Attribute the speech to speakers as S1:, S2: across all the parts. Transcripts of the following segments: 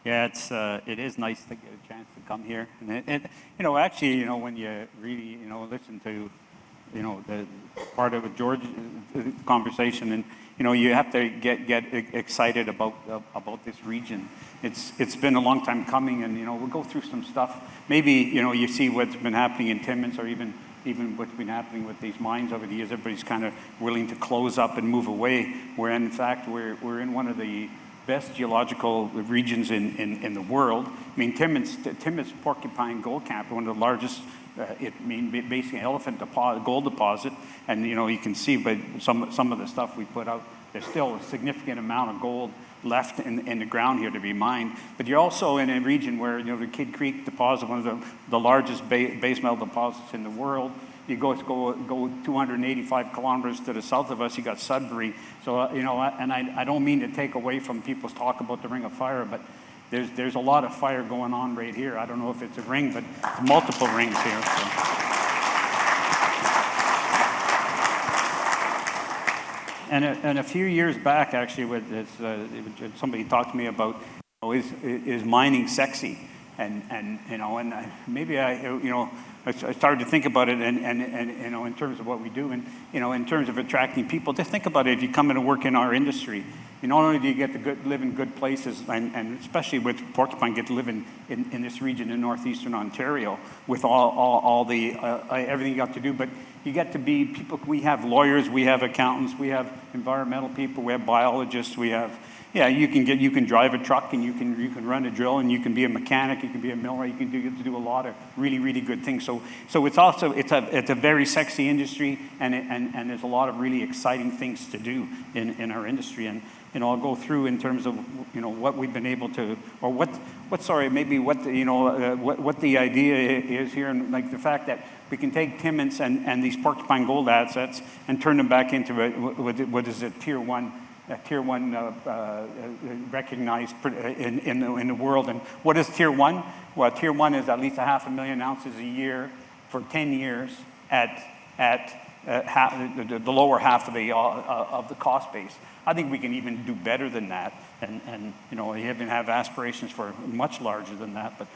S1: Yeah, it is nice to get a chance to come here, and actually, when you really, listen to, the part of George's conversation, and you have to get excited about this region. It's been a long time coming, and we'll go through some stuff. Maybe you see what's been happening in Timmins, or even what's been happening with these mines over the years. Everybody's kind of willing to close up and move away, where in fact we're in one of the best geological regions in the world. I mean, Timmins Porcupine Gold Camp, one of the largest, basically elephant gold deposit, and you can see by some of the stuff we put out, there's still a significant amount of gold left in the ground here to be mined. But you're also in a region where the Kidd Creek deposit, one of the largest base metal deposits in the world. You go 285 kilometers to the south of us, you got Sudbury. So and I don't mean to take away from people's talk about the Ring of Fire, but there's a lot of fire going on right here. I don't know if it's a ring, but multiple rings here. So. And a few years back, actually, with this, somebody talked to me about, is mining sexy? And maybe I started to think about it, and in terms of what we do, and in terms of attracting people. Just think about it. If you come in to work in our industry, not only do you get to live in good places, and especially with Porcupine, get to live in this region in northeastern Ontario with all the everything you got to do, but you get to be people. We have lawyers, we have accountants, we have environmental people, we have biologists, we have. Yeah, you can drive a truck, and you can run a drill, and you can be a mechanic, you can be a millwright, you can do a lot of really, really good things. So it's a very sexy industry, and there's a lot of really exciting things to do in our industry. And I'll go through in terms of what we've been able to, or what the idea is here, and like the fact that we can take Timmins and these Porcupine gold assets and turn them back into what is a tier one recognized in the world. And what is tier one? Well, tier one is at least 500,000 ounces a year for 10 years at the lower half of the cost base. I think we can even do better than that, and we even have aspirations for much larger than that. But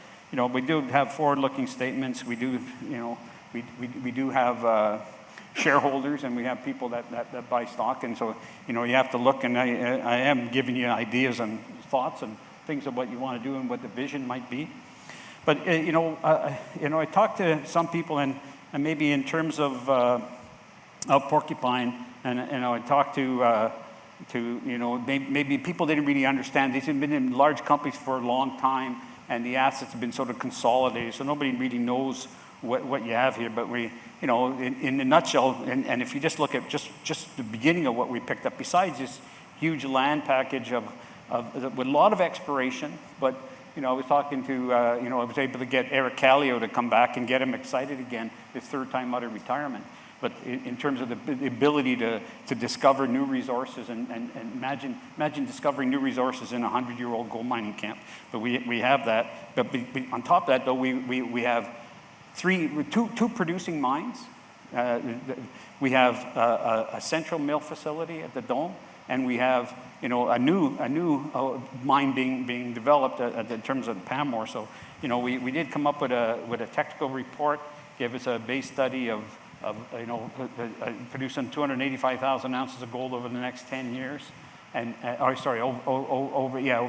S1: we do have forward-looking statements. We do we do have shareholders, and we have people that buy stock, and so you have to look. And I am giving you ideas and thoughts and things of what you want to do and what the vision might be. But I talked to some people, and maybe in terms of Porcupine, and I talked to maybe people didn't really understand. These have been in large companies for a long time, and the assets have been sort of consolidated, so nobody really knows what you have here. But we, in a nutshell, and if you just look at just the beginning of what we picked up, besides this huge land package with a lot of exploration, but I was talking to, I was able to get Eric Callio to come back and get him excited again, his third time out of retirement. But in terms of the ability to discover new resources, and imagine discovering new resources in a 100-year-old gold mining camp. But we have that. But on top of that, though, we have two producing mines. We have a central mill facility at the Dome, and we have a new mine being developed in terms of Pamour. So we did come up with a technical report, gave us a base study of producing 285,000 ounces of gold over the next 10 years, over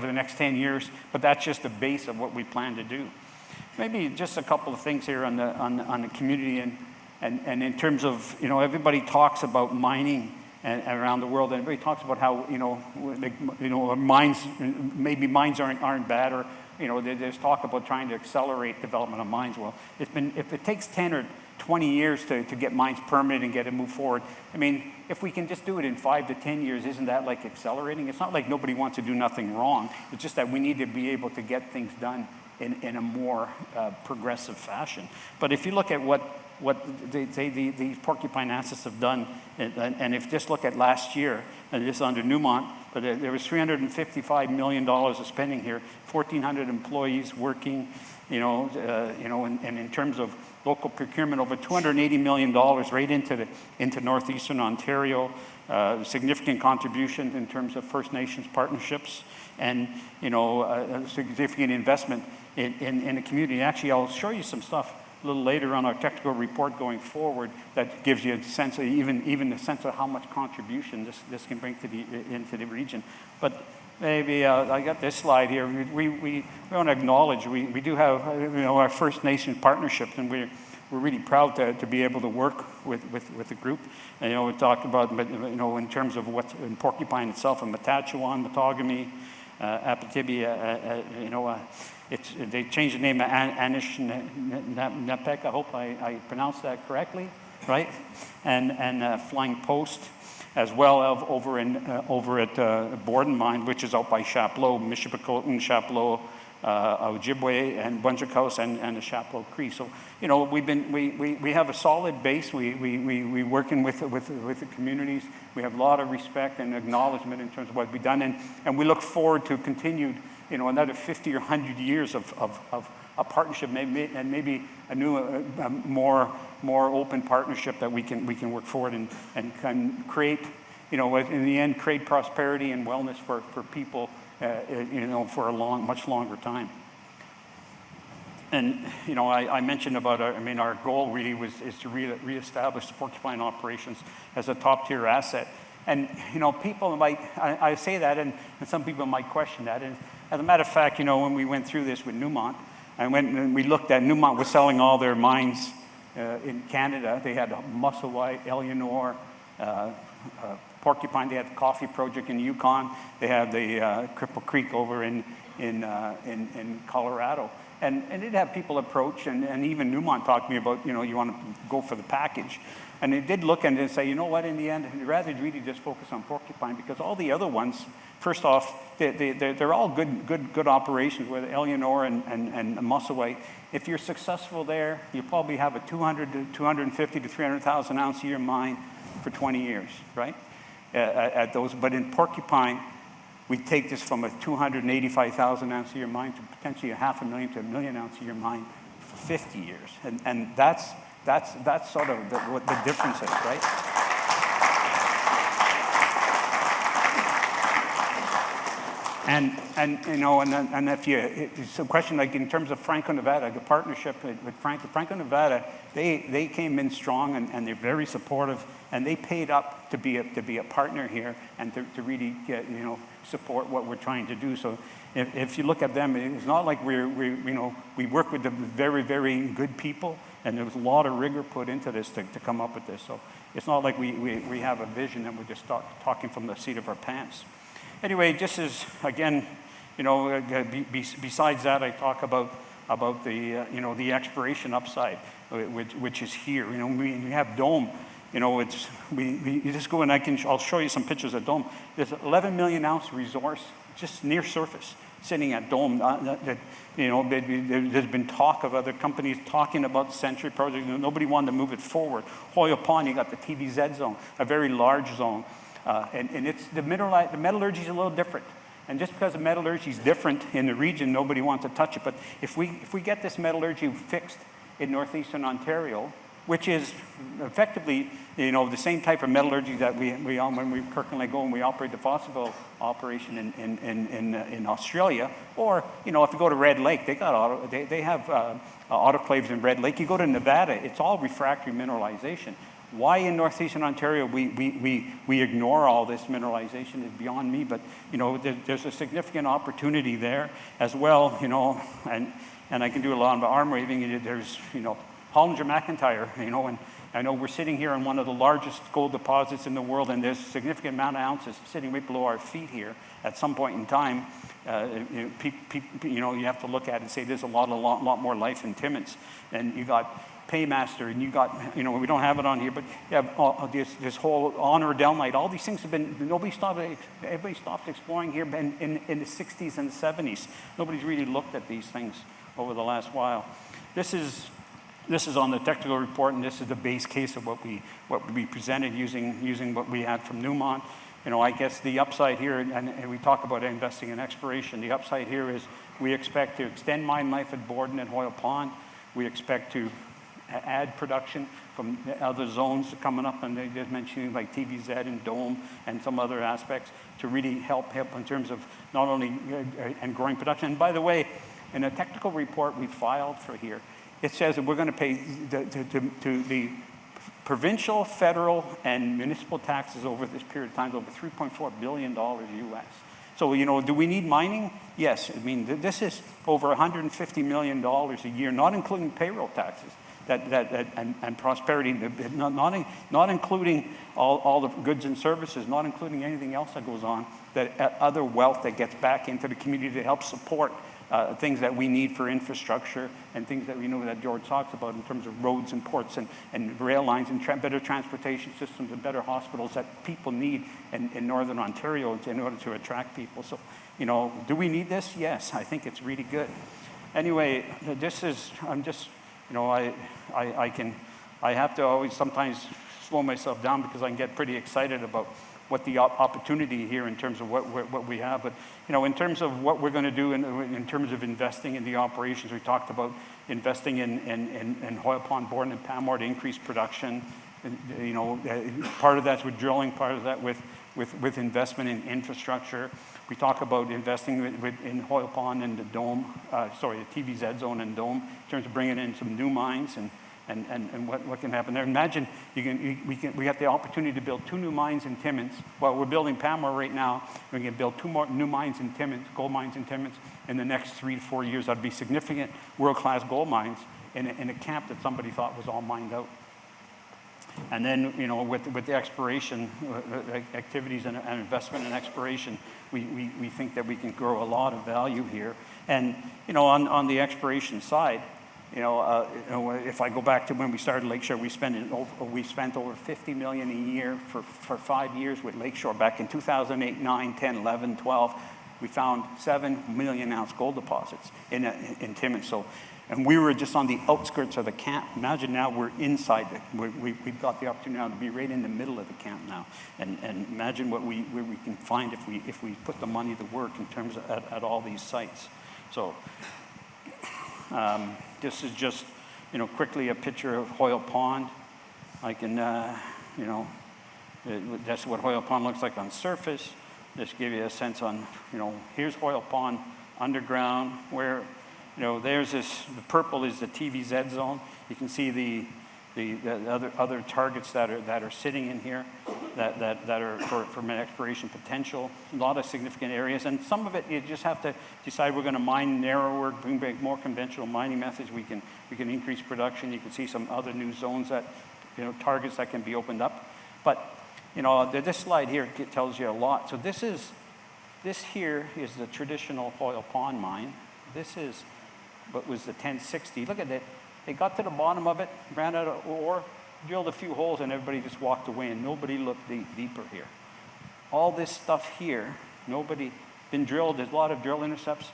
S1: the next 10 years. But that's just the base of what we plan to do. Maybe just a couple of things here on the community, and in terms of everybody talks about mining around the world, and everybody talks about how mines aren't bad, or there's talk about trying to accelerate development of mines. Well, if it takes 10 or 20 years to get mines permitted and get it moved forward, I mean, if we can just do it in 5 to 10 years, isn't that like accelerating? It's not like nobody wants to do nothing wrong. It's just that we need to be able to get things done in a more progressive fashion. But if you look at what the Porcupine assets have done, and if just look at last year, and this under Newmont, but there was $355 million of spending here, 1,400 employees working, and in terms of local procurement, over $280 million right into northeastern Ontario. Significant contribution in terms of First Nations partnerships, and a significant investment in the community. Actually, I'll show you some stuff a little later on our technical report going forward that gives you a sense of even a sense of how much contribution this can bring into the region. But maybe I got this slide here. We want to acknowledge we do have our First Nation partnerships, and we're really proud to be able to work with the group. And, we talked about in terms of what's in Porcupine itself, and Matachewan, Matagami, Apatibi, they changed the name of Anishinaabeg. I hope I pronounced that correctly, right? And Flying Post, as well as over at Borden Mine, which is out by Chapleau, Michipicoten, Chapleau, Ojibwe, and Bunchuk House, and the Chapleau Cree. So we have a solid base. We working with the communities. We have a lot of respect and acknowledgement in terms of what we've done, and we look forward to continued another 50 or 100 years of a partnership, and maybe a new more open partnership that we can work forward and can create in the end create prosperity and wellness for people for a much longer time. And I mentioned about our goal really is to reestablish the Porcupine operations as a top tier asset. And people might I say that, and some people might question that. And as a matter of fact, when we went through this with Newmont, and we looked at Newmont was selling all their mines in Canada. They had Musselwhite, Eleanor, Porcupine. They had the coffee project in Yukon. They had the Cripple Creek over in Colorado. And they'd have people approach, and even Newmont talked to me about, you want to go for the package. And they did look and say, you know what, in the end, I'd rather really just focus on Porcupine, because all the other ones, first off, they're all good operations, with Eleanor and Musselwhite. If you're successful there, you probably have a 200 to 250 to 300,000 ounce a year mine for 20 years, right? At those, but in Porcupine, we take this from a 285,000 ounce a year mine to potentially a 500,000 to 1 million ounce a year mine for 50 years, and that's sort of what the difference is, right? And if it's a question like in terms of Franco-Nevada, the partnership with Franco-Nevada, they came in strong and they're very supportive, and they paid up to be a partner here and to really support what we're trying to do. So if you look at them, it's not like we work with the very, very good people, and there was a lot of rigor put into this to come up with this. So it's not like we have a vision and we're just talking from the seat of our pants. Anyway, just as, again, besides that, I talk about the, the exploration upside, which is here. We have Dome. You just go and I'll show you some pictures of Dome. There's 11 million ounce resource just near surface sitting at Dome. There's been talk of other companies talking about the Century Project. Nobody wanted to move it forward. Hoyle Pond, you got the TVZ zone, a very large zone. And it's the metallurgy is a little different. And just because the metallurgy is different in the region, nobody wants to touch it. But if we get this metallurgy fixed in northeastern Ontario, which is effectively the same type of metallurgy that we when we Kirkland Lake Gold and we operate the Fosterville operation in Australia, or if you go to Red Lake, they have autoclaves in Red Lake. You go to Nevada, it's all refractory mineralization. Why in northeastern Ontario we ignore all this mineralization is beyond me, but there's a significant opportunity there as well, and I can do a lot of arm waving. There's Hollinger McIntyre, and I know we're sitting here on one of the largest gold deposits in the world, and there's a significant amount of ounces sitting right below our feet here. At some point in time, you have to look at it and say there's a lot more life in Timmins, and you got Paymaster, and you got, we don't have it on here, but you have this whole honor Delmite. All these things have been, everybody stopped exploring here in the 60s and 70s. Nobody's really looked at these things over the last while. This is on the technical report, and this is the base case of what we presented using what we had from Newmont. I guess the upside here, and we talk about investing in exploration, the upside here is we expect to extend mine life at Borden and Hoyle Pond. We expect to add production from other zones coming up, and they just mentioned like TVZ and Dome and some other aspects to really help in terms of not only and growing production. And by the way, in a technical report we filed for here, it says that we're going to pay to the provincial, federal, and municipal taxes over this period of time, over $3.4 billion US. So, you know, do we need mining? Yes. I mean, this is over $150 million a year, not including payroll taxes and prosperity, not including all the goods and services, not including anything else that goes on, that other wealth that gets back into the community to help support things that we need for infrastructure and things that we know that George talks about in terms of roads and ports and rail lines and better transportation systems and better hospitals that people need in Northern Ontario in order to attract people. So, you know, do we need this? Yes, I think it's really good. Anyway, I'm just, you know, I have to always sometimes slow myself down because I can get pretty excited about what the opportunity here in terms of what we have. But, you know, in terms of what we're going to do in terms of investing in the operations, we talked about investing in Hoyle Pond, Borden, and Pamour to increase production. And, you know, part of that's with drilling, part of that with investment in infrastructure. We talk about investing in Hoyle Pond and the Dome, the TVZ zone and Dome, in terms of bringing in some new mines and what can happen there. Imagine we have the opportunity to build 2 new mines in Timmins. Well, we're building Pamour right now. We're going to build 2 more new mines in Timmins, gold mines in Timmins, in the next 3 to 4 years. That'd be significant world-class gold mines in a camp that somebody thought was all mined out. And then, you know, with the exploration activities and investment in exploration, we think that we can grow a lot of value here. And, you know, on the exploration side, you know, if I go back to when we started Lakeshore, we spent over $50 million a year for 5 years with Lakeshore. Back in 2008, 9, 10, 11, 12, we found 7 million-ounce gold deposits in Timmins. So, and we were just on the outskirts of the camp. Imagine now we're inside. We've got the opportunity now to be right in the middle of the camp now, and imagine where we can find if we put the money to work in terms of at all these sites. So. This is just, you know, quickly a picture of Hoyle Pond. I can, you know, that's what Hoyle Pond looks like on surface. Just give you a sense on, you know, here's Hoyle Pond underground where, you know, there's the purple is the TVZ zone. You can see the other targets that are sitting in here that are for an exploration potential. A lot of significant areas, and some of it you just have to decide we're going to mine narrower, bring back more conventional mining methods. We can increase production. You can see some other new zones that, you know, targets that can be opened up. But, you know, this slide here tells you a lot. So this here is the traditional Hoyle Pond mine. This is what was the 1060. Look at that. They got to the bottom of it, ran out of ore, drilled a few holes, and everybody just walked away, and nobody looked deeper here. All this stuff here, nobody been drilled. There's a lot of drill intercepts.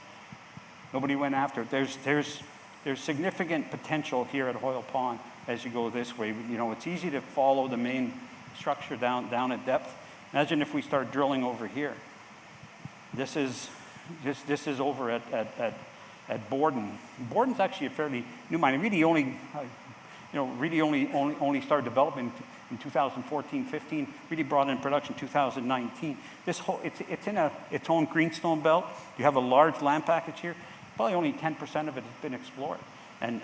S1: Nobody went after it. There's significant potential here at Hoyle Pond as you go this way. You know, it's easy to follow the main structure down at depth. Imagine if we start drilling over here. This is over at Borden. Borden's actually a fairly new mine. It really only started development in 2014, 15. Really brought in production 2019. It's in its own greenstone belt. You have a large land package here. Probably only 10% of it has been explored. And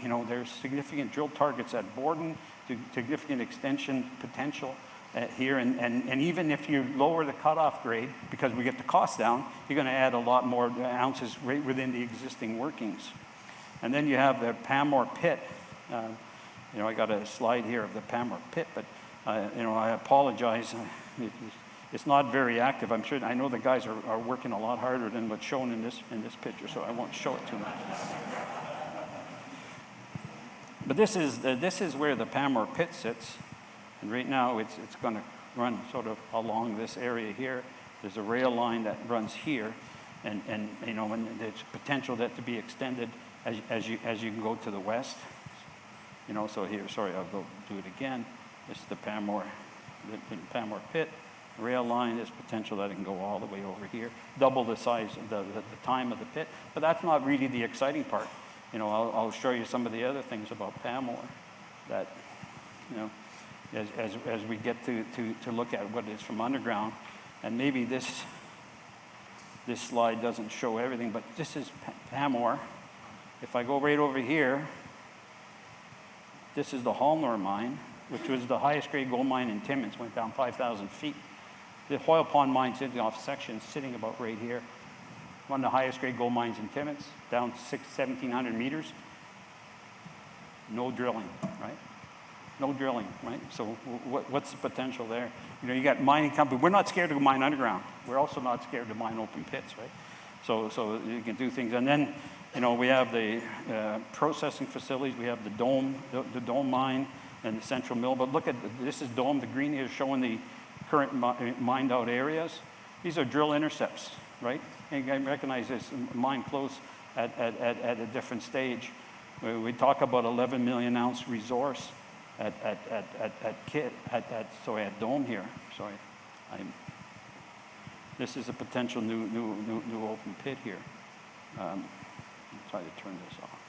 S1: you know, there's significant drill targets at Borden, significant extension potential here, and even if you lower the cutoff grade, because we get the cost down, you're going to add a lot more ounces right within the existing workings. And then you have the Pamour pit. You know, I got a slide here of the Pamour pit, but you know, I apologize. It's not very active. I know the guys are working a lot harder than what's shown in this picture, so I won't show it too much. But this is where the Pamour pit sits. And right now, it's going to run sort of along this area here. There's a rail line that runs here, and you know, and there's potential that to be extended as you can go to the west. You know, so here, sorry, I'll go do it again. This is the Pamour pit rail line. There's potential that it can go all the way over here, double the size of the time of the pit. But that's not really the exciting part. I'll show you some of the other things about Pamour that, as we get to look at what it is from underground, and maybe this slide doesn't show everything, but this is Pamour. If I go right over here, this is the Hallnor mine, which was the highest grade gold mine in Timmins, went down 5,000 feet. The Hoyle Pond mine's in the off section, sitting about right here. One of the highest grade gold mines in Timmins, down 1,700 meters. No drilling, right? No drilling, right? So what's the potential there? You got mining companies. We're not scared to mine underground. We're also not scared to mine open pits, right? So you can do things. And then, we have the processing facilities. We have the Dome mine and the central mill. But look at, this is Dome. The green here is showing the current mined out areas. These are drill intercepts, right? And I recognize this mine close at a different stage. We talk about 11 million ounce resource at Dome here. Sorry, this is a potential new open pit here. I'll try to turn this off.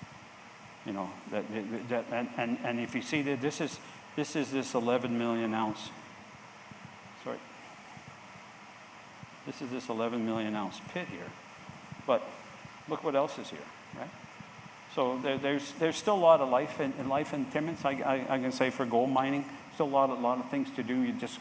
S1: And if you see that this is this 11 million ounce. Sorry. This is this 11 million ounce pit here, but look what else is here, right? So there's still a lot of life in Timmins. I can say for gold mining, still a lot of things to do. You just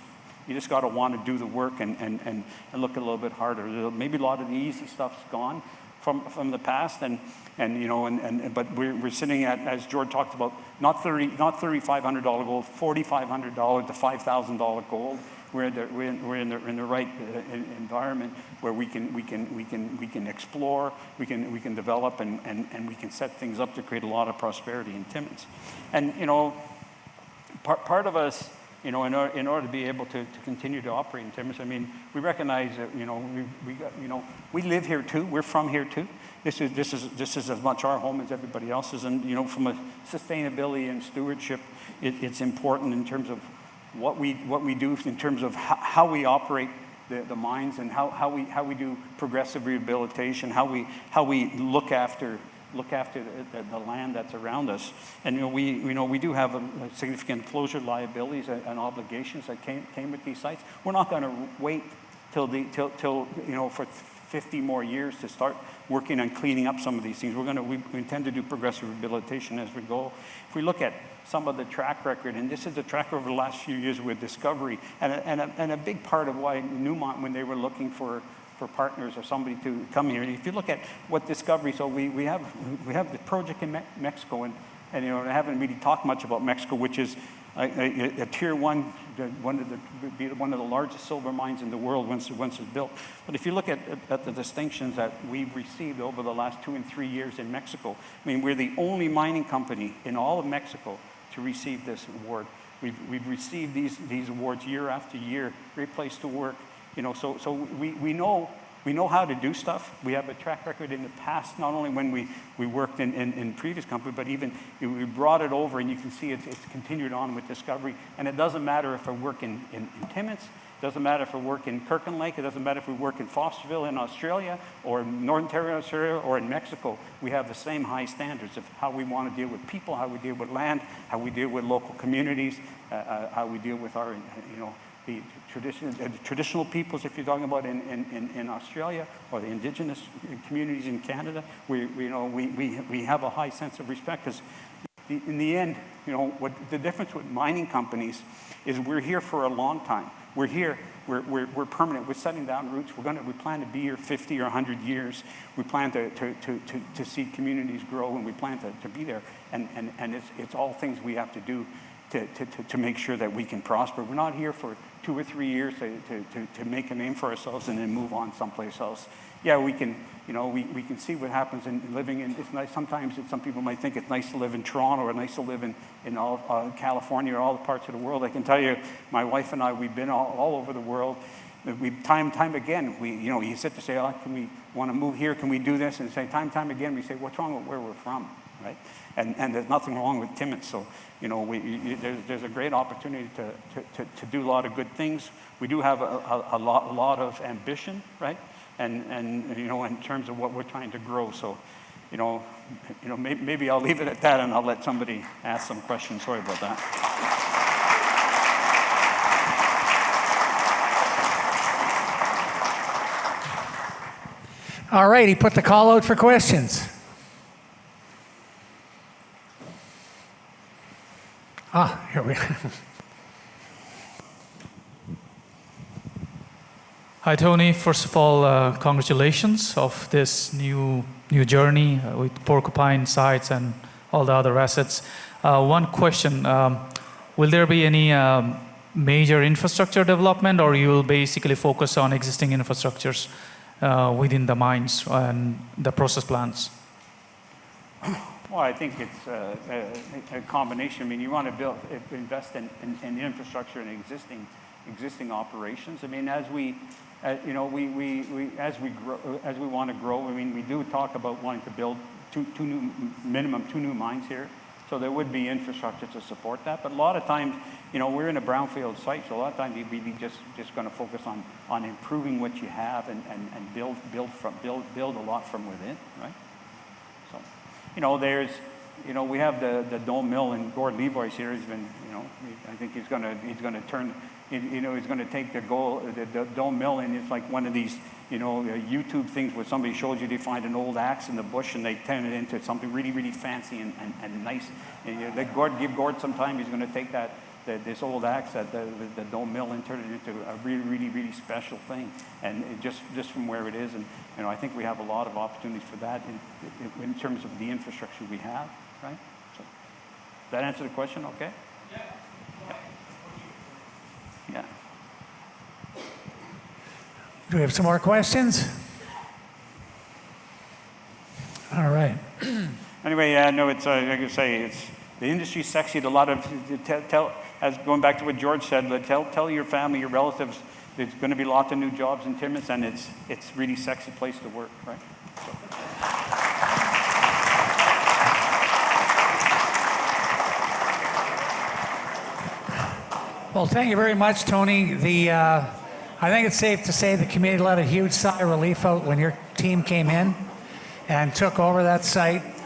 S1: got to want to do the work and look a little bit harder. Maybe a lot of the easy stuff's gone from the past, but we're sitting at, as George talked about, not $3,500 gold, $4,500 to $5,000 gold. We're in the right environment where we can explore, we can develop, and we can set things up to create a lot of prosperity in Timmins. And part of us, in order to be able to continue to operate in Timmins, I mean, we recognize that we live here too. We're from here too. This is as much our home as everybody else's, and from a sustainability and stewardship, it's important in terms of what we do, in terms of how we operate the mines, and how we do progressive rehabilitation, how we look after the land that's around us. And we do have a significant closure liabilities and obligations that came with these sites. We're not going to wait till for 50 more years to start working on cleaning up some of these things. We intend to do progressive rehabilitation as we go. If we look at some of the track record, and this is the track over the last few years with Discovery, and a big part of why Newmont, when they were looking for partners or somebody to come here. If you look at what Discovery, so we have the project in Mexico, and I haven't really talked much about Mexico, which is a tier one, one of the largest silver mines in the world once it's built. But if you look at the distinctions that we've received over the last 2 and 3 years in Mexico, I mean, we're the only mining company in all of Mexico to receive this award. We've received these awards year after year. Great place to work. So we know how to do stuff. We have a track record in the past, not only when we worked in previous company, but even we brought it over, and you can see it's continued on with Discovery. And it doesn't matter if I work in Timmins, it doesn't matter if I work in Kirkland Lake, it doesn't matter if we work in Fosterville in Australia, or in Northern Ontario, Australia, or in Mexico. We have the same high standards of how we want to deal with people, how we deal with land, how we deal with local communities, how we deal with our, the traditional peoples, if you're talking about in Australia, or the indigenous communities in Canada. We have a high sense of respect, because in the end, what the difference with mining companies is we're here for a long time. We're here. We're permanent. We're setting down roots. We plan to be here 50 or 100 years. We plan to see communities grow, and we plan to be there. And it's all things we have to do to make sure that we can prosper. We're not here for 2 or 3 years to make a name for ourselves and then move on someplace else. Yeah, we can see what happens in living in. It's nice. Sometimes some people might think it's nice to live in Toronto, or nice to live in all California, or all the parts of the world. I can tell you, my wife and I, we've been all over the world. Time again, you sit to say, can we want to move here? Can we do this? And say time again, we say, what's wrong with where we're from, right? And there's nothing wrong with Timmins. So, there's a great opportunity to do a lot of good things. We do have a lot of ambition, right? And in terms of what we're trying to grow. So, maybe I'll leave it at that, and I'll let somebody ask some questions. Sorry about that.
S2: All right, he put the call out for questions. Here we go.
S3: Hi, Tony. First of all, congratulations of this new journey with Porcupine sites and all the other assets. One question, will there be any major infrastructure development, or you will basically focus on existing infrastructures within the mines and the process plants?
S1: Well, I think it's a combination. I mean, you want to invest in infrastructure and existing operations. I mean, as we want to grow. I mean, we do talk about wanting to build minimum two new mines here. So there would be infrastructure to support that. But a lot of times, we're in a brownfield site, so a lot of times you're really just going to focus on improving what you have and build a lot from within, right? So, we have the Dome Mill, and Gord Levoy's here. He's been, I think he's going to turn, he's going to take the Dome Mill, and it's like one of these, YouTube things where somebody shows you they find an old axe in the bush and they turn it into something really, really fancy and nice. And give Gord some time. He's going to take this old axe at the Dome Mill and turn it into a really, really, really special thing. And just from where it is, and I think we have a lot of opportunities for that in terms of the infrastructure we have, right? So, does that answer the question? Okay. Yeah.
S2: Do we have some more questions? All right.
S1: Anyway, no, it's like I say, it's the industry's sexy. A lot of as going back to what George said, tell your family, your relatives, there's going to be lots of new jobs in Timmins, and it's really sexy place to work, right? So.
S2: Well, thank you very much, Tony. I think it's safe to say the community let a huge sigh of relief out when your team came in and took over that site.